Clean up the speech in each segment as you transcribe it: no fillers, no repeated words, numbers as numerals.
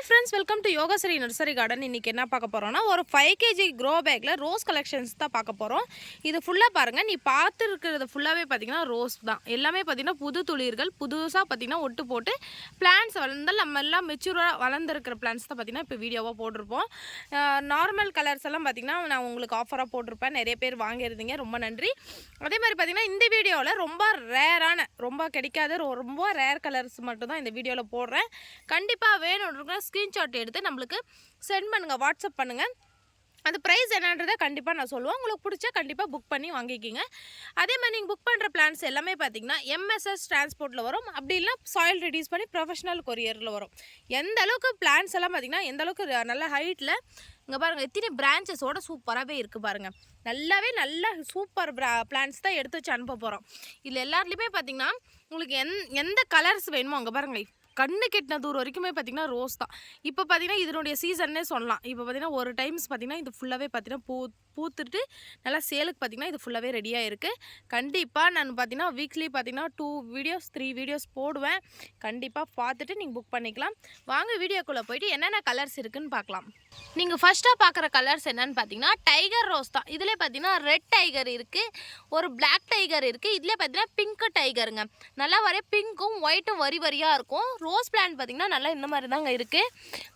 friends, welcome to Yogasri Nursery Garden. இன்னைக்கு என்ன பார்க்க போறோம்னா ஒரு 5 kg grow bagல ரோஸ் கலெக்ஷன்ஸ் தான் பார்க்க போறோம். இது ஃபுல்லா பாருங்க. நீ பார்த்து இருக்கிறது ஃபுல்லாவே பாத்தீங்கன்னா ரோஸ் தான். எல்லாமே பாத்தீங்கன்னா புது துளிர்கள், புதுசா பாத்தீங்கன்னா ஒட்டு போட்டு பிளான்ட்ஸ் வளர்ந்தால் நம்ம எல்லாம் மெச்சூரா வளர்ந்திருக்கிற பிளான்ட்ஸ் தான் பாத்தீங்கன்னா இப்போ வீடியோவா போட்டுருப்போம். நார்மல் கலர்ஸ் எல்லாம் பாத்தீங்கன்னா நான் உங்களுக்கு ஆஃபரா போட்டுருப்பேன். நிறைய பேர் வாங்கியிருந்தீங்க. ரொம்ப நன்றி. அதே மாதிரி பாத்தீங்கன்னா இந்த வீடியோவில் ரொம்ப ரேரான, ரொம்ப கிடைக்காத ரொம்ப ரேர் கலர்ஸ் மட்டும் தான் இந்த வீடியோவில் போடுறேன். கண்டிப்பாக வேணும்ன்ற ஸ்க்ரீன்ஷாட் எடுத்து நம்மளுக்கு சென்ட் பண்ணுங்கள், வாட்ஸ்அப் பண்ணுங்கள். அந்த ப்ரைஸ் என்னன்றதை கண்டிப்பாக நான் சொல்லுவேன். உங்களுக்கு பிடிச்சா கண்டிப்பாக புக் பண்ணி வாங்கிக்கிங்க. அதே மாதிரி நீங்கள் புக் பண்ணுற பிளான்ஸ் எல்லாமே பார்த்தீங்கன்னா எம்எஸ்எஸ் டிரான்ஸ்போர்ட்டில் வரும். அப்படி இல்லை சாயில் ரெடியூஸ் பண்ணி ப்ரொஃபஷனல் கொரியரில் வரும். எந்த அளவுக்கு பிளான்ஸ் எல்லாம் பார்த்தீங்கன்னா எந்த அளவுக்கு நல்ல ஹைட்டில் இங்கே பாருங்கள் எத்தனை பிரான்ச்சஸோட சூப்பராகவே இருக்குது பாருங்கள். நல்ல சூப்பர் பிளான்ஸ் தான் எடுத்து வச்சு அனுப்ப போகிறோம். இதில் எல்லாத்துலேயுமே பார்த்தீங்கன்னா உங்களுக்கு எந்த கலர்ஸ் வேணுமோ அங்கே பாருங்கள், கண்ணு கெட்டின தூரம் வரைக்குமே பார்த்திங்கன்னா ரோஸ் தான். இப்போ பார்த்திங்கன்னா இதனுடைய சீசன்னே சொல்லலாம். இப்போ பார்த்திங்கன்னா ஒரு டைம்ஸ் பார்த்திங்கன்னா இது ஃபுல்லாகவே பார்த்திங்கன்னா பூத்துட்டு நல்லா சேலுக்கு பார்த்திங்கன்னா இது ஃபுல்லாகவே ரெடியாக இருக்குது. கண்டிப்பாக நான் பார்த்திங்கன்னா வீக்லி பார்த்திங்கன்னா 2 வீடியோஸ் 3 வீடியோஸ் போடுவேன். கண்டிப்பாக பார்த்துட்டு நீங்கள் புக் பண்ணிக்கலாம். வாங்க வீடியோக்குள்ளே போயிட்டு என்னென்ன கலர்ஸ் இருக்குதுன்னு பார்க்கலாம். நீங்கள் ஃபஸ்ட்டாக பார்க்குற கலர்ஸ் என்னென்னு பார்த்தீங்கன்னா டைகர் ரோஸ் தான். இதில் பார்த்தீங்கன்னா ரெட் டைகர் இருக்குது, ஒரு பிளாக் டைகர் இருக்குது. இதில் பார்த்தீங்கன்னா பிங்க் டைகருங்க. நல்லா பிங்க்கும் ஒயிட்டும் வரியாக இருக்கும். ரோஸ் பிளான்ட் பார்த்தீங்கன்னா நல்லா இந்த மாதிரி தாங்க இருக்குது.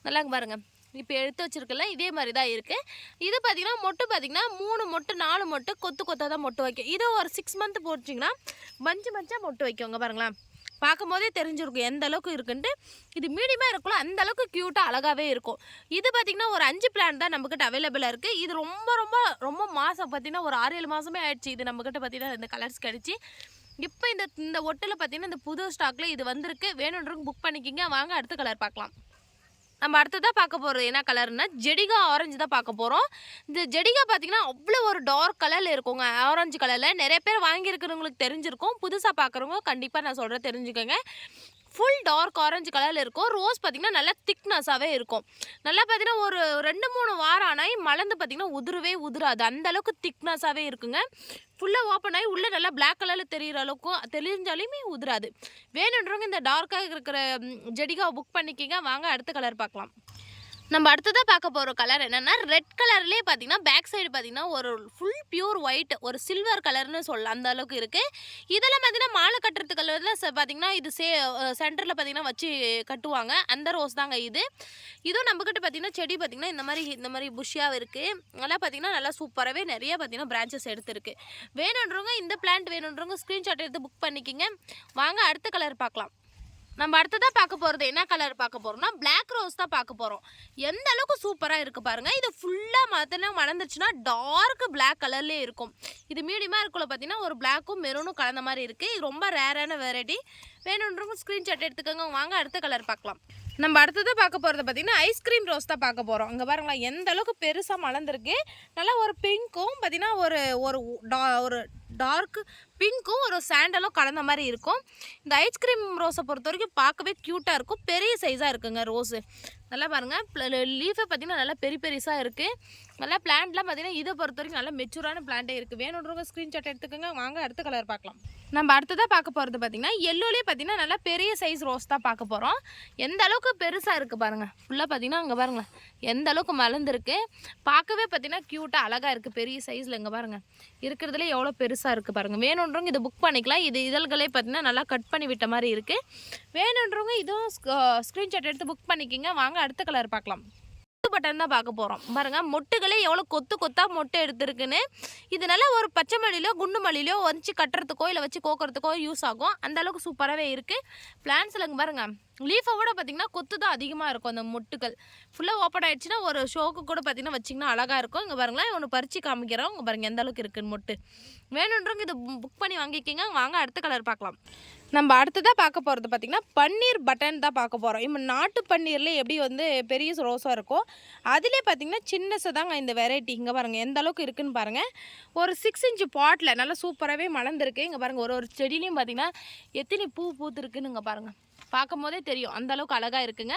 நல்லா பாருங்கள், இப்போ எடுத்து வச்சுருக்கல இதே மாதிரி தான் இருக்குது. இது பார்த்திங்கன்னா மொட்டு பார்த்திங்கன்னா 3 மொட்டு 4 மொட்டு கொத்தாக தான் மொட்டு வைக்கும். இது ஒரு 6 மந்த் போச்சிங்கன்னா மஞ்சாக மொட்டு வைக்குங்க. பாருங்களேன், பார்க்கும் போதே தெரிஞ்சிருக்கும் எந்த அளவுக்கு இருக்குன்ட்டு. இது மீடியமாக இருக்குல்ல அந்த அளவுக்கு க்யூட்டாக அழகாகவே இருக்கும். இது பார்த்திங்கன்னா ஒரு 5 பிளான் தான் நம்மக்கிட்ட அவைலபிளாக இருக்குது. இது ரொம்ப மாதம் பார்த்திங்கன்னா ஒரு 6-7 மாதமே ஆயிடுச்சு. இது நம்மக்கிட்ட பார்த்திங்கன்னா இந்த கலர்ஸ் கிடச்சி. இப்போ இந்த ஒட்டில் பார்த்திங்கன்னா இந்த புது ஸ்டாக்கில் இது வந்திருக்கு. வேணுன்றவங்க புக் பண்ணிக்கிங்க. வாங்க அடுத்த கலர் பார்க்கலாம். நம்ம அடுத்ததாக பார்க்க போகிறது என்ன கலர்னா ஜெடிகா ஆரஞ்சு தான் பார்க்க போகிறோம். இந்த ஜெடிகா பார்த்திங்கன்னா அவ்வளோ ஒரு டார்க் கலரில் இருக்குங்க. ஆரஞ்சு கலரில் நிறைய பேர் வாங்கியிருக்கிறவங்களுக்கு தெரிஞ்சிருக்கும். புதுசாக பார்க்குறவங்க கண்டிப்பாக நான் சொல்கிறேன் தெரிஞ்சுக்கோங்க. ஃபுல் டார்க் ஆரஞ்சு கலரில் இருக்கும். ரோஸ் பார்த்திங்கன்னா நல்லா திக்னஸாகவே இருக்கும். நல்லா பார்த்திங்கன்னா ஒரு 2-3 வாரம் ஆனால் மலர்ந்து பார்த்திங்கன்னா உதிராது. அந்தளவுக்கு திக்னஸாகவே இருக்குங்க. ஃபுல்லாக ஓப்பன் ஆகி உள்ளே நல்லா பிளாக் கலரில் தெரிகிற அளவுக்கும் தெரிஞ்சாலுமே உதிராது. வேணுன்றவங்க இந்த டார்க்காக இருக்கிற ஜெடிகாவை புக் பண்ணிக்கிங்க. வாங்க அடுத்த கலர் பார்க்கலாம். நம்ம அடுத்ததாக பார்க்க போகிற கலர் என்னென்னா ரெட் கலர்லேயே பார்த்தீங்கன்னா பேக் சைடு பார்த்தீங்கன்னா ஒரு ஃபுல் பியூர் ஒயிட், ஒரு சில்வர் கலர்னு சொல்லலாம், அந்த அளவுக்கு இருக்குது. இதெல்லாம் பார்த்தீங்கன்னா மாலை கட்டுறது கலரில் பார்த்தீங்கன்னா இது சென்டரில் பார்த்தீங்கன்னா வச்சு கட்டுவாங்க. அந்த ரோஸ் தாங்க இது. இதுவும் நம்மக்கிட்ட பார்த்தீங்கன்னா செடி பார்த்தீங்கன்னா இந்த மாதிரி புஷ்ஷாக இருக்குது. நல்லா பார்த்தீங்கன்னா நல்லா சூப்பராகவே நிறைய பார்த்தீங்கன்னா பிரான்ச்சஸ் எடுத்துருக்கு. வேணுன்றவங்க இந்த பிளான்ட் வேணுன்றவங்க ஸ்க்ரீன்ஷாட் எடுத்து புக் பண்ணிக்கிங்க. வாங்க அடுத்த கலர் பார்க்கலாம். நம்ம அடுத்ததாக பார்க்க போகிறது என்ன கலர் பார்க்க போகிறோம்னா பிளாக் ரோஸ் தான் பார்க்க போகிறோம். எந்த அளவுக்கு சூப்பராக இருக்குது பாருங்கள். இது ஃபுல்லாக மலர்ந்துச்சுன்னா டார்க் பிளாக் கலர்லேயே இருக்கும். இது மீடியமாக இருக்குள்ள பார்த்தீங்கன்னா ஒரு பிளாக்கும் மெரூனும் கலந்த மாதிரி இருக்குது. இது ரொம்ப ரேரான வெரைட்டி. வேணுன்றவங்க ஸ்க்ரீன்ஷாட் எடுத்துக்கோங்க. வாங்க அடுத்த கலர் பார்க்கலாம். நம்ம அடுத்ததாக பார்க்க போகிறது பார்த்திங்கன்னா ஐஸ்கிரீம் ரோஸ் தான் பார்க்க போகிறோம். அங்கே பாருங்களா எந்த அளவுக்கு பெருசாக மலர்ந்துருக்கு. நல்லா ஒரு பிங்க்கும் பார்த்திங்கன்னா ஒரு டார்க் பிங்க்கும் ஒரு சாண்டலும் கலந்த மாதிரி இருக்கும். இந்த ஐஸ்கிரீம் ரோஸை பொறுத்த வரைக்கும் பார்க்கவே க்யூட்டாக இருக்கும். பெரிய சைஸாக இருக்குங்க ரோஸு. நல்லா பாருங்கள், லீஃபை பார்த்திங்கன்னா நல்லா பெருசாக இருக்குது. நல்லா பிளான்ட்லாம் பார்த்திங்கன்னா இதை பொறுத்த வரைக்கும் நல்லா மெச்சூரான பிளான்ட்டே இருக்குது. வேணுன்றவங்க ஸ்க்ரீன்ஷாட் எடுத்துக்கோங்க. வாங்க அடுத்த கலர் பார்க்கலாம். நம்ம அடுத்ததாக பார்க்க போகிறது பார்த்திங்கன்னா எல்லோலேயே பார்த்திங்கன்னா நல்லா பெரிய சைஸ் ரோஸ் தான் பார்க்க போகிறோம். எந்த அளவுக்கு பெருசாக இருக்குது பாருங்கள். ஃபுல்லாக பார்த்திங்கன்னா அங்கே பாருங்கள் எந்த அளவுக்கு மலர்ந்துருக்கு. பார்க்கவே பார்த்திங்கன்னா க்யூட்டாக அழகாக இருக்குது. பெரிய சைஸில் இங்கே பாருங்கள் இருக்கிறதுல எவ்வளோ பெருசாக இருக்குது பாருங்கள். வேணுன்றவங்க இதை புக் பண்ணிக்கலாம். இது இதழ்களே பார்த்திங்கன்னா நல்லா கட் பண்ணி விட்ட மாதிரி இருக்குது. வேணுன்றவங்க இதுவும் ஸ்க்ரீன்ஷாட் எடுத்து புக் பண்ணிக்கிங்க. வாங்க அடுத்த கலர் பார்க்கலாம். பட்டன் தான் பார்க்க போகிறோம். பாருங்கள் மொட்டுகளே எவ்வளோ கொத்தாக மொட்டை எடுத்துருக்குன்னு. இது நல்லா ஒரு பச்சை மல்லியிலோ குண்டு மல்லியிலோ வச்சு கட்டுறதுக்கோ இல்லை வச்சு கோக்கிறதுக்கோ யூஸ் ஆகும். அந்த அளவுக்கு சூப்பராகவே இருக்குது. பிளான்ஸில் இங்கே பாருங்கள் லீஃபோட பார்த்திங்கன்னா கொத்து தான் அதிகமாக இருக்கும். அந்த மொட்டுகள் ஃபுல்லாக ஓப்பன் ஆகிடுச்சுன்னா ஒரு ஷோக்கு கூட பார்த்திங்கன்னா வச்சிங்கன்னா அழகாக இருக்கும். இங்கே பாருங்களேன் ஒன்று பறித்து காமிக்கிறோம். இங்கே பாருங்கள் எந்த அளவுக்கு இருக்குன்னு மொட்டு. வேணுன்றவங்க இதை புக் பண்ணி வாங்கிக்கிங்க. வாங்க அடுத்த கலர் பார்க்கலாம். நம்ம அடுத்ததாக பார்க்க போகிறது பார்த்திங்கன்னா பன்னீர் பட்டன் தான் பார்க்க போகிறோம். இப்போ நாட்டு பன்னீர்லேயே எப்படி பெரிய ரோஸாக இருக்கும், அதிலே பார்த்திங்கன்னா சின்னசு தாங்க இந்த வெரைட்டி. இங்கே பாருங்கள் எந்த அளவுக்கு இருக்குதுன்னு பாருங்கள். ஒரு 6 இன்ச் பாட்டில் நல்லா சூப்பராகவே மலர்ந்துருக்கு. இங்கே பாருங்கள் ஒரு செடியிலையும் பார்த்திங்கன்னா எத்தனை பூத்துருக்குன்னு இங்கே பாருங்கள். பார்க்கும் போதே தெரியும் அந்த அளவுக்கு அழகாக இருக்குங்க.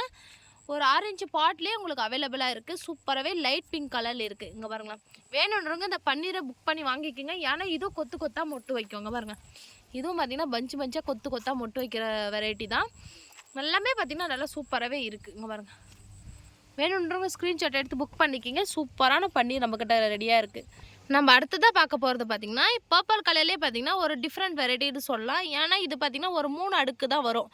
ஒரு 6 இன்ச் பாட்லேயே உங்களுக்கு அவைலபிளாக இருக்குது. சூப்பராகவே லைட் பிங்க் கலரில் இருக்குது. இங்கே பாருங்களேன், வேணுன்றவங்க இந்த பன்னீரை புக் பண்ணி வாங்கிக்கோங்க. ஏன்னா இதுவும் கொத்தாக மொட்டு வைக்குங்க பாருங்கள். இதுவும் பார்த்திங்கன்னா பஞ்சாக கொத்தாக மொட்டு வைக்கிற வெரைட்டி தான். எல்லாமே பார்த்திங்கன்னா நல்லா சூப்பராகவே இருக்குது. இங்கே பாருங்கள் வேணுன்றவங்க ஸ்க்ரீன்ஷாட் எடுத்து புக் பண்ணிக்கிங்க. சூப்பரான பன்னீர் நம்மக்கிட்ட ரெடியாக இருக்குது. நம்ம அடுத்ததாக பார்க்க போகிறது பார்த்திங்கன்னா பர்பிள் கலர்லேயே பார்த்திங்கன்னா ஒரு டிஃப்ரெண்ட் வெரைட்டின்னு சொல்லலாம். ஏன்னா இது பார்த்திங்கன்னா ஒரு 3 அடுக்கு தான் வரும்.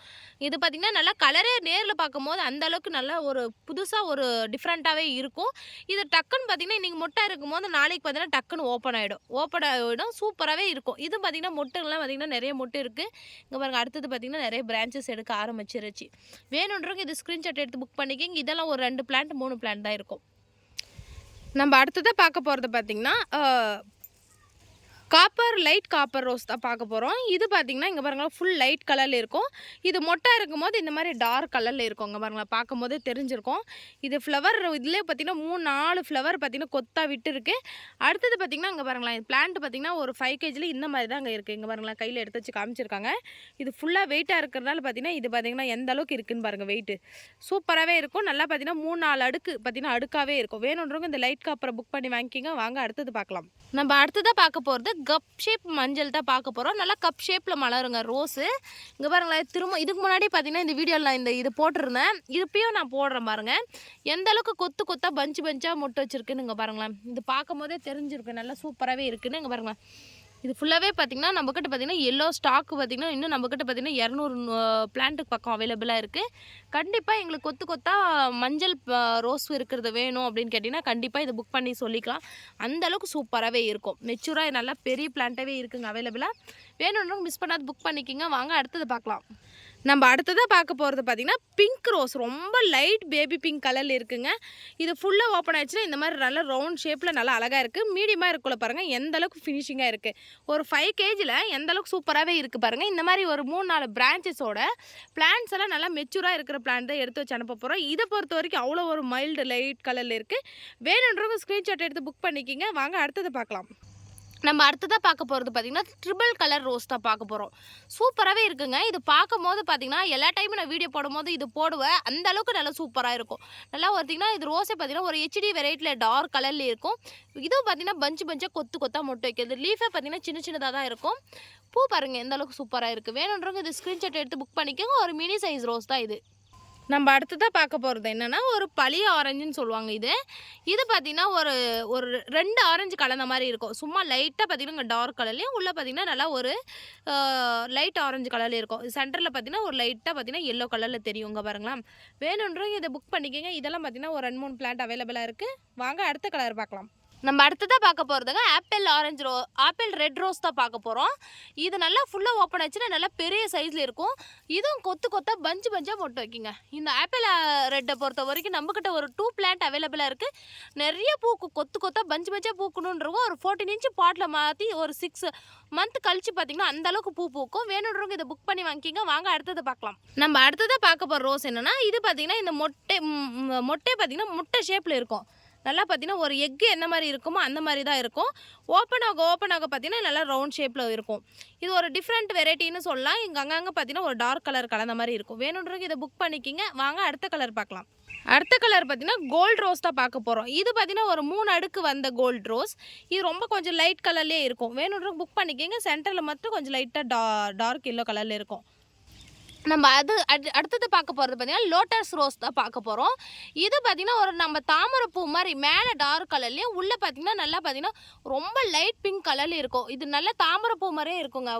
இது பார்த்திங்கன்னா நல்லா கலரே நேரில் பார்க்கும்போது அந்தளவுக்கு நல்லா ஒரு புதுசாக ஒரு டிஃப்ரெண்ட்டாகவே இருக்கும். இது டக்குன்னு பார்த்திங்கன்னா இன்றைக்கி மொட்டை இருக்கும்போது நாளைக்கு பார்த்திங்கன்னா டக்குன்னு ஓப்பன் ஆகிடும் சூப்பராகவே இருக்கும். இது பார்த்திங்கன்னா மொட்டுங்கள்லாம் பார்த்திங்கன்னா நிறைய மொட்டு இருக்குது. இங்கே பாருங்கள் அடுத்தது பார்த்திங்கன்னா நிறைய பிரான்ச்சஸ் எடுக்க ஆரம்பிச்சிருச்சு. வேணுன்றவங்க இது ஸ்க்ரீன்ஷாட் எடுத்து புக் பண்ணிக்கிங்க. இதெல்லாம் ஒரு 2 பிளான்ட் 3 பிளான்ட் தான் இருக்கும். நம்ம அடுத்ததாக பார்க்க போகிறது பார்த்திங்கன்னா லைட் காப்பர் ரோஸ் தான் பார்க்க போகிறோம். இது பார்த்திங்கன்னா இங்கே பாருங்களா ஃபுல் லைட் கலரில் இருக்கும். இது மொட்டை இருக்கும்போது இந்த மாதிரி டார்க் கலரில் இருக்கும். இங்கே பாருங்களா பார்க்கும் போதே தெரிஞ்சிருக்கும். இது ஃப்ளவர் இதிலே பார்த்திங்கன்னா 3-4 ஃப்ளவர் பார்த்திங்கன்னா கொத்தா விட்டு இருக்குது. அடுத்தது பார்த்திங்கன்னா இங்கே பாருங்களா இது பிளான்ட் பார்த்திங்கன்னா ஒரு 5 kgல இந்த மாதிரி தான் அங்கே இருக்குது. இங்கே பாருங்களா கையில் எடுத்து வச்சு காமிச்சிருக்காங்க. இது ஃபுல்லாக வெயிட்டாக இருக்கிறதுனால பார்த்திங்கன்னா இது பார்த்திங்கன்னா எந்த அளவுக்கு இருக்குதுன்னு பாருங்கள். வெயிட்டு சூப்பராகவே இருக்கும். நல்லா பார்த்திங்கன்னா 3-4 அடுக்கு பார்த்திங்கன்னா அடுக்காகவே இருக்கும். வேணுன்றவங்க இந்த லைட் காப்பரை புக் பண்ணி வாங்கிக்கிங்க. வாங்க அடுத்தது பார்க்கலாம். நம்ம அடுத்ததாக பார்க்க போகிறது கப் ஷேப் மஞ்சள் தான் பார்க்க போகிறோம். நல்லா கப் ஷேப்பில் மலருங்க ரோஸு. இங்கே பாருங்களேன் திரும்ப இதுக்கு முன்னாடி பார்த்தீங்கன்னா இந்த வீடியோவில் இது போட்டிருந்தேன். இப்பயும் நான் போடுறேன் பாருங்கள். எந்த அளவுக்கு கொத்து கொத்தாக பஞ்சாக மொட்டை வச்சுருக்குன்னு இங்கே பாருங்களேன். இது பார்க்கும் போதே தெரிஞ்சிருக்கு நல்லா சூப்பராகவே இருக்குன்னு. இங்கே பாருங்களேன் இது ஃபுல்லாகவே பார்த்திங்கன்னா நம்மக்கிட்ட பார்த்திங்கன்னா எல்லோ ஸ்டாக்கு பார்த்திங்கன்னா இன்னும் நம்மக்கிட்ட பார்த்திங்கன்னா 200 பிளான்ட்டுக்கு பக்கம் அவைலபிளாக இருக்குது. கண்டிப்பாக எங்களுக்கு கொத்தா மஞ்சள் ரோஸ் இருக்கிறது வேணும் அப்படின்னு கேட்டிங்கன்னா கண்டிப்பாக இதை புக் பண்ணி சொல்லிக்கலாம். அந்தளவுக்கு சூப்பராகவே இருக்கும். மெச்சூராக நல்லா பெரிய பிளான்ட்டாகவே இருக்குங்க அவைலபிளாக. வேணும்னு மிஸ் பண்ணாது புக் பண்ணிக்கிங்க. வாங்க அடுத்தது பார்க்கலாம். நம்ம அடுத்ததாக பார்க்க போகிறது பார்த்திங்கன்னா பிங்க் ரோஸ். ரொம்ப லைட் பேபி பிங்க் கலரில் இருக்குங்க. இது ஃபுல்லாக ஓப்பன் ஆகிடுச்சுன்னா இந்த மாதிரி நல்லா ரவுண்ட் ஷேப்பில் நல்லா அழகாக இருக்குது. மீடியமாக இருக்குள்ள பாருங்கள் எந்த அளவுக்கு ஃபினிஷிங்காக இருக்குது. ஒரு 5 kgல எந்த அளவுக்கு சூப்பராகவே இருக்குது பாருங்கள். இந்த மாதிரி ஒரு 3-4 பிரான்ச்சஸோட பிளான்ட்ஸ் எல்லாம் நல்லா மெச்சூராக இருக்கிற பிளான்ட் தான் எடுத்து வச்சு அனுப்ப போகிறோம். இதை பொறுத்த வரைக்கும் அவ்வளோ ஒரு மைல்டு லைட் கலரில் இருக்குது. வேணுன்றவங்க ஸ்க்ரீன்ஷாட் எடுத்து புக் பண்ணிக்கிங்க. வாங்க அடுத்தது பார்க்கலாம். நம்ம அடுத்ததாக பார்க்க போகிறது பார்த்திங்கன்னா ட்ரிபிள் கலர் ரோஸ் தான் பார்க்க போகிறோம். சூப்பராகவே இருக்குங்க. இது பார்க்கும் போது பார்த்திங்கன்னா எல்லா டைமும் நான் வீடியோ போடும்போது இது போடுவேன். அந்த அளவுக்கு நல்லா சூப்பராக இருக்கும். நல்லா பார்த்திங்கன்னா இது ரோஸே பார்த்திங்கன்னா ஒரு HD வெரைட்டியில் டார்க் கலரில் இருக்கும். இதுவும் பார்த்திங்கன்னா பஞ்சாக கொத்தாக மொட்டை வைக்கிறது. லீஃபே பார்த்திங்கன்னா சின்னதாக தான் இருக்கும். பூ பாருங்கள் எந்த அளவுக்கு சூப்பராக இருக்குது. வேணுன்றவங்க இது ஸ்க்ரீன்ஷாட் எடுத்து புக் பண்ணிக்கோங்க. ஒரு மினி சைஸ் ரோஸ் தான் இது. நம்ம அடுத்ததாக பார்க்க போகிறது என்னென்னா ஒரு பழைய ஆரஞ்சுன்னு சொல்லுவாங்க. இது பார்த்திங்கன்னா ஒரு 2 ஆரஞ்சு கலந்த மாதிரி இருக்கும். சும்மா லைட்டாக பார்த்திங்கன்னா இங்கே டார்க் கலர்லேயும் உள்ளே பார்த்திங்கன்னா நல்லா ஒரு லைட் ஆரஞ்சு கலரில் இருக்கும். சென்டரில் பார்த்திங்கன்னா ஒரு லைட்டாக பார்த்திங்கன்னா எல்லோ கலரில் தெரியும். இங்கே பாருங்களா வேணுன்றவங்க இதை புக் பண்ணிக்கோங்க. இதெல்லாம் பார்த்திங்கன்னா ஒரு 2-3 பிளான்ட் அவைலபிளாக இருக்குது. வாங்க அடுத்த கலர் பார்க்கலாம். நம்ம அடுத்ததாக பார்க்க போகிறதுங்க ஆப்பிள் ரெட் ரோஸ் தான் பார்க்க போகிறோம். இது நல்லா ஃபுல்லாக ஓப்பன் ஆச்சுன்னா நல்லா பெரிய சைஸில் இருக்கும். இதுவும் கொத்தாக பஞ்சாக மொட்டை வைக்குங்க. இந்த ஆப்பிள் ரெட்டை பொறுத்த வரைக்கும் நம்மக்கிட்ட ஒரு 2 பிளான்ட் அவைலபிளாக இருக்குது. நிறைய பூக்கு கொத்தாக பஞ்சாக பூக்கணுன்றவங்க ஒரு 14 inch பாட்டில் மாற்றி ஒரு 6 month கழிச்சு பார்த்திங்கன்னா அந்தளவுக்கு பூ பூக்கும். வேணுன்றவங்க இதை புக் பண்ணி வாங்கிக்கிங்க. வாங்க அடுத்ததை பார்க்கலாம். நம்ம அடுத்ததாக பார்க்க போகிற ரோஸ் என்னென்னா இது பார்த்திங்கன்னா இந்த மொட்டை பார்த்திங்கன்னா முட்டை ஷேப்பில் இருக்கும். நல்லா பார்த்தீங்கன்னா ஒரு எக்கு என்ன மாதிரி இருக்குமோ அந்த மாதிரி தான் இருக்கும். ஓப்பன் ஆக பார்த்தீங்கன்னா நல்லா ரவுண்ட் ஷேப்பில் இருக்கும். இது ஒரு டிஃப்ரெண்ட் வெரைட்டின்னு சொல்லலாம். இங்கே அங்கங்கே பார்த்தீங்கன்னா ஒரு டார்க் கலர் கலந்த மாதிரி இருக்கும். வேணுன்றவங்க இதை புக் பண்ணிக்கிங்க. வாங்க அடுத்த கலர் பார்க்கலாம். அடுத்த கலர் பார்த்தீங்கன்னா கோல்டு ரோஸ் தான் பார்க்க போகிறோம். இது பார்த்தீங்கன்னா ஒரு 3 அடுக்கு வந்த கோல்டு ரோஸ். இது ரொம்ப கொஞ்சம் லைட் கலர்லேயே இருக்கும். வேணுன்றவங்க புக் பண்ணிக்கிங்க. சென்டரில் மட்டும் கொஞ்சம் லைட்டாக டார்க் எல்லோ கலரில் இருக்கும். நம்ம அடுத்தது பார்க்க போகிறது பார்த்திங்கன்னா லோட்டஸ் ரோஸ் தான் பார்க்க போகிறோம். இது பார்த்திங்கன்னா ஒரு நம்ம தாமரைப்பூ மாதிரி மேலே டார்க் கலர்லேயும் உள்ளே பார்த்திங்கன்னா நல்லா பார்த்திங்கன்னா ரொம்ப லைட் பிங்க் கலரில் இருக்கும். இது நல்லா தாமரைப்பூ மாதிரியே இருக்குங்க.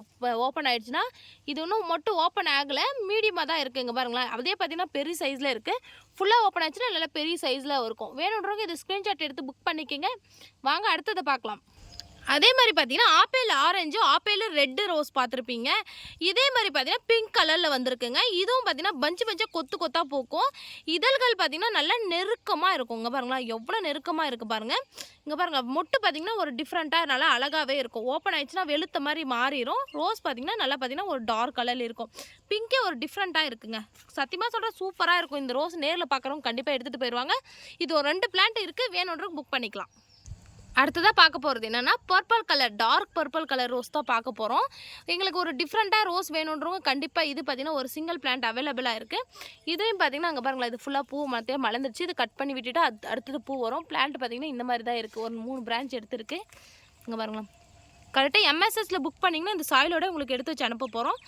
ஓப்பன் ஆகிடுச்சுன்னா இது இன்னும் மட்டும் ஓப்பன் ஆகலை, மீடியமாக தான் இருக்குங்க பாருங்களேன். அதே பார்த்திங்கன்னா பெரிய சைஸில் இருக்குது. ஃபுல்லாக ஓப்பன் ஆச்சுன்னா நல்லா பெரிய சைஸில் இருக்கும். வேணுன்றவங்க இது ஸ்க்ரீன்ஷாட் எடுத்து புக் பண்ணிக்கோங்க. வாங்க அடுத்ததை பார்க்கலாம். அதே மாதிரி பார்த்தீங்கன்னா apple orange apple red rose பார்த்துருப்பீங்க. இதே மாதிரி பார்த்தீங்கன்னா பிங்க் கலரில் வந்திருக்குங்க. இதுவும் பார்த்தீங்கன்னா பஞ்சாக கொத்தாக பூக்கும். இதழ்கள் பார்த்தீங்கன்னா நல்லா நெருக்கமாக இருக்கும். இங்கே பாருங்களா எவ்வளோ நெருக்கமாக இருக்குது பாருங்கள். இங்கே பாருங்கள் மொட்டு பார்த்தீங்கன்னா ஒரு டிஃப்ரெண்ட்டாக நல்லா அழகாகவே இருக்கும். ஓப்பன் ஆயிடுச்சுன்னா வெளுத்த மாதிரி மாறிடும். ரோஸ் பார்த்தீங்கன்னா நல்லா பார்த்தீங்கன்னா ஒரு டார்க் கலரில் இருக்கும். பிங்கே ஒரு டிஃப்ரெண்ட்டாக இருக்குங்க. சத்தியமாக சொல்கிறேன் சூப்பராக இருக்கும். இந்த ரோஸ் நேரில் பார்க்குறவங்க கண்டிப்பாக எடுத்துகிட்டு போயிடுவாங்க. இது ஒரு 2 பிளான்ட் இருக்குது. வேணுன்றவங்க புக் பண்ணிக்கலாம். அடுத்ததாக பார்க்க போகிறது என்னென்னா purple colour dark purple colour rose தான் பார்க்க போகிறோம். எங்களுக்கு ஒரு டிஃப்ரெண்ட்டாக ரோஸ் வேணுன்றவங்க கண்டிப்பாக இது பார்த்திங்கன்னா ஒரு சிங்கிள் பிளான்ட் அவைலபிளாக இருக்குது. இதையும் பார்த்திங்கன்னா அங்கே பாருங்களா இது ஃபுல்லாக பூ மரத்தையே மலர்ந்துருச்சு. இது கட் பண்ணி விட்டுட்டு அடுத்தது பூ வரும். பிளான்ட் பார்த்திங்கன்னா இந்த மாதிரி தான் இருக்குது. ஒரு 3 பிரான்ச் எடுத்துருக்கு. இங்கே பாருங்களா கரெக்டாக MSSல புக் பண்ணிங்கன்னா இந்த சாயிலோட உங்களுக்கு எடுத்து வச்சு அனுப்ப போகிறோம்.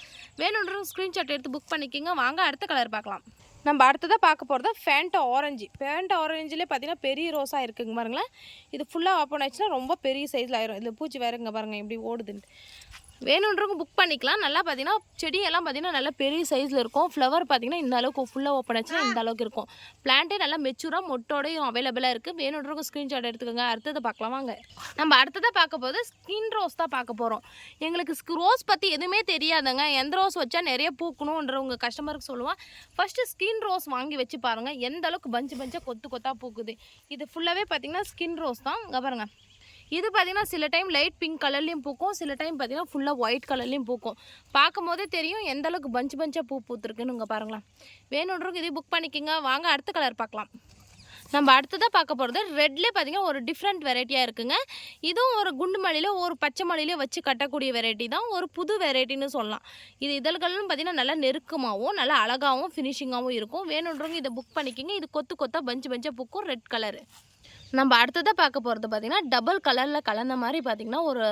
வேணுன்றவங்க ஸ்க்ரீன்ஷாட் எடுத்து புக் பண்ணிக்கிங்க. வாங்க அடுத்த கலர் பார்க்கலாம். நம்ம அடுத்ததாக பார்க்க போகிறது ஃபேண்டா ஆரஞ்சு. ஃபேண்டா ஆரஞ்சுலேயே பார்த்தீங்கன்னா பெரிய ரோஸாக இருக்குங்க பாருங்களேன். இது ஃபுல்லாக ஓப்பன் ஆச்சுன்னா ரொம்ப பெரிய சைஸில் ஆயிரும். இதில் பூச்சி வேறுங்க பாருங்கள் எப்படி ஓடுதுன்ட்டு. வேணுன்றவங்க புக் பண்ணிக்கலாம். நல்லா பார்த்தீங்கன்னா செடியெல்லாம் பார்த்தீங்கன்னா நல்லா பெரிய சைஸில் இருக்கும். ஃப்ளவர் பார்த்தீங்கன்னா இந்த அளவுக்கு ஃபுல்லாக ஓப்பன் ஆச்சுன்னா இந்த அளவுக்கு இருக்கும். பிளான்ட்டே நல்லா மெச்சூராக மொட்டோடையும் அவைலபிளாக இருக்குது. வேணுன்றவங்க ஸ்க்ரீன்ஷாட் எடுத்துக்கோங்க. அடுத்ததை பார்க்கலாம் வாங்க. நம்ம அடுத்ததாக பார்க்க போது ஸ்கின் ரோஸ் தான் பார்க்க போகிறோம். எங்களுக்கு ரோஸ் பற்றி எதுவுமே தெரியாதுங்க. எந்த ரோஸ் வச்சா நிறைய பூக்கணுன்றவங்க கஸ்டமருக்கு சொல்லுவான். ஃபஸ்ட்டு ஸ்கின் ரோஸ் வாங்கி வச்சு பாருங்கள் எந்த அளவுக்கு பஞ்சாக கொத்து கொத்தாக பூக்குது. இது ஃபுல்லாகவே பார்த்தீங்கன்னா ஸ்கின் ரோஸ் தான். இங்கே பாருங்கள். இது பார்த்திங்கன்னா சில டைம் லைட் பிங்க் கலர்லேயும் பூக்கும், சில டைம் பார்த்திங்கன்னா ஃபுல்லாக ஒயிட் கலர்லேயும் பூக்கும். பார்க்கும் போதே தெரியும் எந்த அளவுக்கு பஞ்சாக பூ பூத்துருக்குன்னு. இங்கே பாருங்களேன். வேணுன்றவங்க இதே புக் பண்ணிக்கோங்க. வாங்க அடுத்த கலர் பார்க்கலாம். நம்ம அடுத்ததாக பார்க்க போகிறது ரெட்லேயே பார்த்திங்கன்னா ஒரு டிஃப்ரெண்ட் வெரைட்டியாக இருக்குங்க. இதுவும் ஒரு குண்டு மல்லியில் ஒரு பச்சை மல்லியிலே வச்சு கட்டக்கூடிய வெரைட்டி தான். ஒரு புது வெரைட்டின்னு சொல்லலாம். இது இதழ்களும் பார்த்திங்கன்னா நல்லா நெருக்கமாகவும் நல்லா அழகாகவும் ஃபினிஷிங்காகவும் இருக்கும். வேணுன்றவங்க இதை புக் பண்ணிக்கோங்க. இது கொத்து கொத்தாக பஞ்சாக பூக்கும் ரெட் கலரு. நம்ம அடுத்ததாக பார்க்க போகிறது பார்த்திங்கன்னா டபுள் கலரில் கலந்த மாதிரி பார்த்திங்கன்னா ஒரு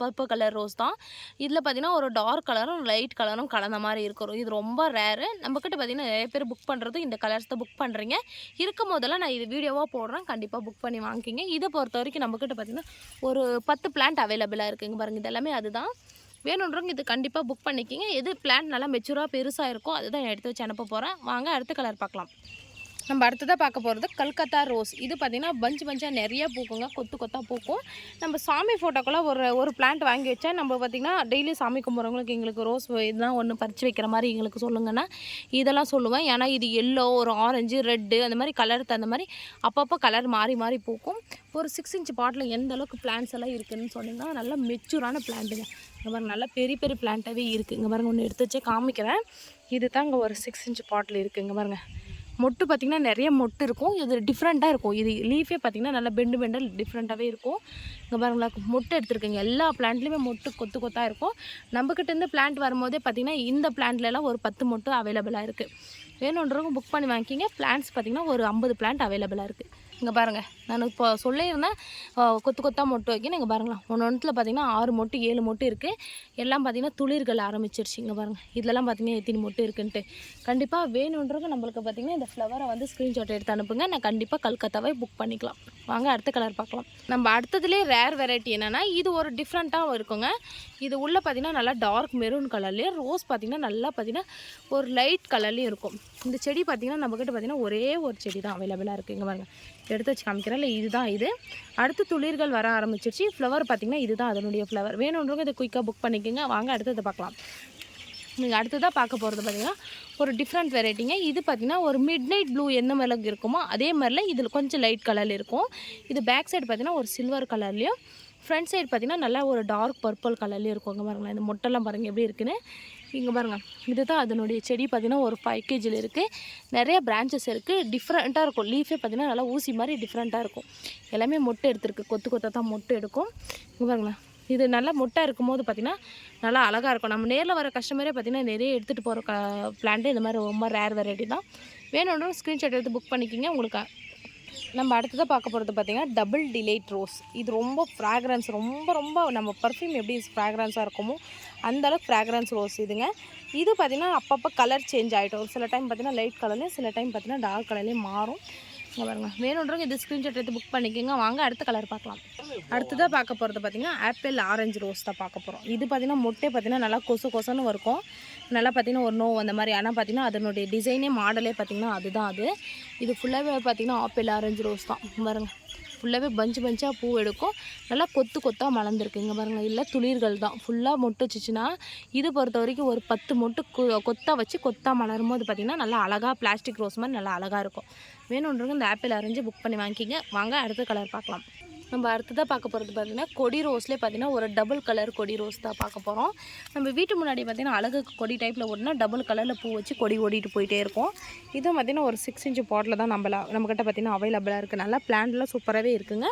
பர்பிள் கலர் ரோஸ் தான். இதில் பார்த்திங்கன்னா ஒரு டார்க் கலரும் லைட் கலரும் கலந்த மாதிரி இருக்கும். இது ரொம்ப ரேரு. நம்மக்கிட்ட பார்த்திங்கன்னா நிறைய பேர் புக் பண்ணுறது இந்த கலர்ஸ் தான் புக் பண்ணுறீங்க. இருக்கும் போதெல்லாம் நான் இது வீடியோவாக போடுறேன். கண்டிப்பாக புக் பண்ணி வாங்கிக்கிங்க. இதை பொறுத்த வரைக்கும் நம்மக்கிட்ட பார்த்திங்கன்னா ஒரு 10 பிளான்ட் அவைலபிளாக இருக்குங்க பாருங்கள். இது எல்லாமே அதுதான். வேணுன்றவங்க இது கண்டிப்பாக புக் பண்ணிக்கிங்க. எது பிளான்ட் நல்லா மெச்சூராக பெருசாக இருக்கோ அதுதான் எடுத்து வச்சு அனுப்ப போகிறேன். வாங்க அடுத்த கலர் பார்க்கலாம். நம்ம அடுத்ததாக பார்க்க போகிறது கல்கத்தா ரோஸ். இது பார்த்திங்கன்னா பஞ்சாக நிறைய பூக்குங்க, கொத்து கொத்தாக பூக்கும். நம்ம சாமி ஃபோட்டோக்கெல்லாம் ஒரு பிளான்ட் வாங்கி வச்சா நம்ம பார்த்திங்கன்னா டெய்லி சாமி கும்பிட்றவங்களுக்கு எங்களுக்கு ரோஸ் இதெல்லாம் ஒன்று பறித்து வைக்கிற மாதிரி எங்களுக்கு சொல்லுங்கன்னா இதெல்லாம் சொல்லுவேன். ஏன்னா இது எல்லோ, ஒரு ஆரஞ்சு, ரெட்டு அந்த மாதிரி கலர் தகுந்த மாதிரி அப்பப்போ கலர் மாறி மாறி பூக்கும். ஒரு 6 இன்ச் பாட்டில் எந்த அளவுக்கு பிளான்ட்ஸ் எல்லாம் இருக்குதுன்னு சொன்னிங்கன்னா நல்லா மெச்சூரான பிளான்ட்டுங்க. இங்கே பாருங்கள் நல்லா பெரிய பெரிய பிளான்ட்டாகவே இருக்குது. இங்கே பாருங்கள் ஒன்று எடுத்து வச்சே காமிக்கிறேன். இது தான் இங்கே ஒரு 6 இன்ச் பாட்டில் இருக்குது. இங்கே பாருங்கள் மொட்டு பார்த்திங்கன்னா நிறைய மொட்டு இருக்கும். இது டிஃப்ரெண்ட்டாக இருக்கும். இது லீஃபே பார்த்திங்கன்னா நல்லா பெண்டல் டிஃப்ரெண்ட்டாகவே இருக்கும். இங்கே பாருங்களா மொட்டு எடுத்துருக்குங்க. எல்லா பிளான்ட்லேயுமே மொட்டு கொத்து கொத்தாக இருக்கும். நம்மக்கிட்டேருந்து பிளான்ட் வரும்போதே பார்த்திங்கன்னா இந்த பிளான்ட்லலாம் ஒரு 10 மொட்டு அவைலபிளாக இருக்குது. வேணுன்றவங்க புக் பண்ணி வாங்கிக்கிங்க. பிளான்ட்ஸ் பார்த்திங்கன்னா ஒரு 50 பிளான்ட் அவைலபிளாக இருக்குது. இங்கே பாருங்கள் நான் இப்போ சொல்லியிருந்தேன் கொத்து கொத்தாக மொட்டு வைக்கணும். இங்கே பாருங்களா ஒன்றில் பார்த்திங்கன்னா 6 மொட்டு 7 மொட்டு இருக்குது. எல்லாம் பார்த்திங்கன்னா துளிர்கள் ஆரம்பிச்சிருச்சு. இங்கே பாருங்கள் இதெல்லாம் பார்த்திங்கன்னா எத்தனை மொட்டு இருக்குன்ட்டு. கண்டிப்பாக வேணுன்றவங்க நம்மளுக்கு பார்த்திங்கன்னா இந்த ஃப்ளவரை வந்து ஸ்க்ரீன்ஷாட் எடுத்து அனுப்புங்க. நான் கண்டிப்பாக கல்கத்தாவே புக் பண்ணிக்கலாம். வாங்க அடுத்த கலர் பார்க்கலாம். நம்ம அடுத்ததுலேயே ரேர் வெரைட்டி என்னென்னா இது ஒரு டிஃப்ரெண்ட்டாகவும் இருக்குங்க. இது உள்ளே பார்த்திங்கன்னா நல்லா டார்க் மெரூன் கலர்லேயும் ரோஸ் பார்த்திங்கன்னா நல்லா பார்த்திங்கன்னா ஒரு லைட் கலர்லேயும் இருக்கும். இந்த செடி பார்த்திங்கன்னா நம்மக்கிட்ட பார்த்திங்கன்னா ஒரே ஒரு செடி தான் அவைலபிளாக இருக்குது. இங்கே பாருங்கள் எடுத்து வச்சு காமிக்கிறேன். இல்லை இதுதான் இது. அடுத்து துளிர்கள் வர ஆரம்பிச்சிருச்சு. ஃப்ளவர் பார்த்திங்கன்னா இதுதான் அதனுடைய ஃப்ளவர். வேணுன்றவங்க இதை குயிக்காக புக் பண்ணிக்கோங்க. வாங்க அடுத்ததை பார்க்கலாம். நீங்கள் அடுத்ததாக பார்க்க போகிறது பார்த்திங்கன்னா ஒரு டிஃப்ரெண்ட் வெரைட்டிங்க. இது பார்த்திங்கன்னா ஒரு மிட் நைட் ப்ளூ எந்த மாதிரிலாம் இருக்குமோ அதே மாதிரிலாம் இதில் கொஞ்சம் லைட் கலரில் இருக்கும். இது பேக் சைடு பார்த்திங்கன்னா ஒரு சில்வர் கலர்லேயும், ஃப்ரண்ட் சைடு பார்த்திங்கன்னா நல்லா ஒரு டார்க் பர்பிள் கலர்லேயும் இருக்கும். இங்கே பாருங்களேன் இந்த மொட்டெல்லாம் பாருங்கள் எப்படி இருக்குன்னு. இங்கே பாருங்கள் இதுதான் அதனுடைய செடி பார்த்திங்கன்னா ஒரு 5 kgயில் இருக்குது. நிறைய பிரான்ச்சஸ் இருக்குது. டிஃப்ரெண்ட்டாக இருக்கும். லீஃபே பார்த்திங்கன்னா நல்லா ஊசி மாதிரி டிஃப்ரெண்ட்டாக இருக்கும். எல்லாமே மொட்டை எடுத்துருக்கு. கொத்து கொத்தாக தான் மொட்டை எடுக்கும். இங்கே பாருங்களேன் இது நல்லா மொட்டை இருக்கும்போது பார்த்திங்கன்னா நல்லா அழகாக இருக்கும். நம்ம நேரில் வர கஸ்டமரே பார்த்திங்கன்னா நிறைய எடுத்துகிட்டு போகிற பிளான்ட்டு இந்த மாதிரி ரொம்ப ரேர் வெரைட்டி தான். வேணுன்றவங்க ஸ்க்ரீன்ஷாட் எடுத்து புக் பண்ணிக்கிங்க. உங்களுக்கு நம்ம அடுத்ததாக பார்க்க போகிறது பார்த்திங்கன்னா டபுள் டிலைட் ரோஸ். இது ரொம்ப ஃப்ராக்ரன்ஸ் ரொம்ப நம்ம பர்ஃப்யூம் எப்படி ஃப்ராக்ரன்ஸாக இருக்குமோ அந்தளவுக்கு ஃப்ராக்ரன்ஸ் ரோஸ் இதுங்க. இது பார்த்திங்கன்னா அப்பப்போ கலர் சேஞ்ச் ஆகிட்டோம். சில டைம் பார்த்திங்கன்னா லைட் கலர்லேயும் சில டைம் பார்த்திங்கன்னா டார்க் கலர்லேயும் மாறும். இங்கே பாருங்கள் வேணுன்றவங்க இது ஸ்க்ரீன்ஷாட் எடுத்து புக் பண்ணிக்கோங்க. வாங்க அடுத்த கலர் பார்க்கலாம். அடுத்ததாக பார்க்க போகிறது பார்த்திங்கன்னா ஆப்பிள் ஆரஞ்சு ரோஸ் தான் பார்க்க போகிறோம். இது பார்த்திங்கன்னா மொட்டை பார்த்திங்கன்னா நல்லா கொசன்னு இருக்கும். நல்லா பார்த்திங்கன்னா ஒரு அந்த மாதிரி. ஆனால் பார்த்திங்கன்னா அதனுடைய டிசைனே மாடலே பார்த்திங்கன்னா அதுதான் அது. இது ஃபுல்லாகவே பார்த்திங்கன்னா ஆப்பிள் ஆரஞ்சு ரோஸ் தான். பாருங்கள் ஃபுல்லாகவே பஞ்சாக பூ எடுக்கும். நல்லா கொத்து கொத்தாக மலர்ந்துருக்கு. இங்கே பாருங்கள் இல்லை துளிர்கள் தான். ஃபுல்லாக மொட்டு வச்சுச்சுன்னா இது பொறுத்த வரைக்கும் ஒரு 10 மொட்டு கொத்தாக வச்சு கொத்தாக மலரும் போது பார்த்திங்கன்னா நல்லா அழகாக பிளாஸ்டிக் ரோஸ் மாதிரி நல்லா அழகாக இருக்கும். வேணுன்றவங்க இந்த ஆப்பிள் ஆரஞ்சு புக் பண்ணி வாங்கிக்கிங்க. வாங்க அடுத்த கலர் பார்க்கலாம். நம்ம அடுத்ததாக பார்க்க போகிறது பார்த்திங்கன்னா கொடி ரோஸ்லேயே பார்த்திங்கன்னா ஒரு டபுள் கலர் கொடி ரோஸ் தான் பார்க்க போகிறோம். நம்ம வீட்டு முன்னாடி பார்த்திங்கன்னா அழகுக்கு கொடி டைப்பில் ஓடினா டபுள் கலரில் பூ வச்சு கொடி ஓடிட்டு போயிட்டே இருக்கும். இதுவும் பார்த்திங்கன்னா ஒரு 6 இன்ச் பாட்டில் தான் நம்மக்கிட்ட பார்த்திங்கன்னா அவைலபிளாக இருக்குது. நல்லா பிளான்ட்லாம் சூப்பராகவே இருக்குங்க.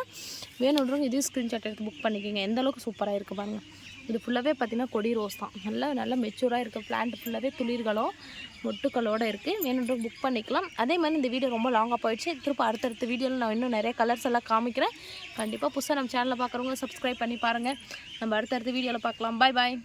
வேணுன்றவங்க இதையும் ஸ்க்ரீன்ஷாட் எடுத்து புக் பண்ணிக்கோங்க. எந்த அளவுக்கு சூப்பராக இருக்குது பாருங்கள். இது ஃபுல்லாகவே பார்த்திங்கன்னா கொடி ரோஸ் தான். நல்லா மெச்சூராக இருக்குது. பிளான்ட் ஃபுல்லாகவே துளிர்களோ மொட்டுக்களோடு இருக்குது. வேணுன்றவங்க புக் பண்ணிக்கலாம். அதே மாதிரி இந்த வீடியோ ரொம்ப லாங்காக போயிடுச்சு. திரும்ப அடுத்தடுத்த வீடியோவில் நான் இன்னும் நிறைய கலர்ஸ் எல்லாம் காமிக்கிறேன். கண்டிப்பாக புதுசாக நம்ம சேனலில் பார்க்குறவங்க சப்ஸ்கிரைப் பண்ணி பாருங்கள். நம்ம அடுத்தடுத்த வீடியோவில் பார்க்கலாம். பாய்.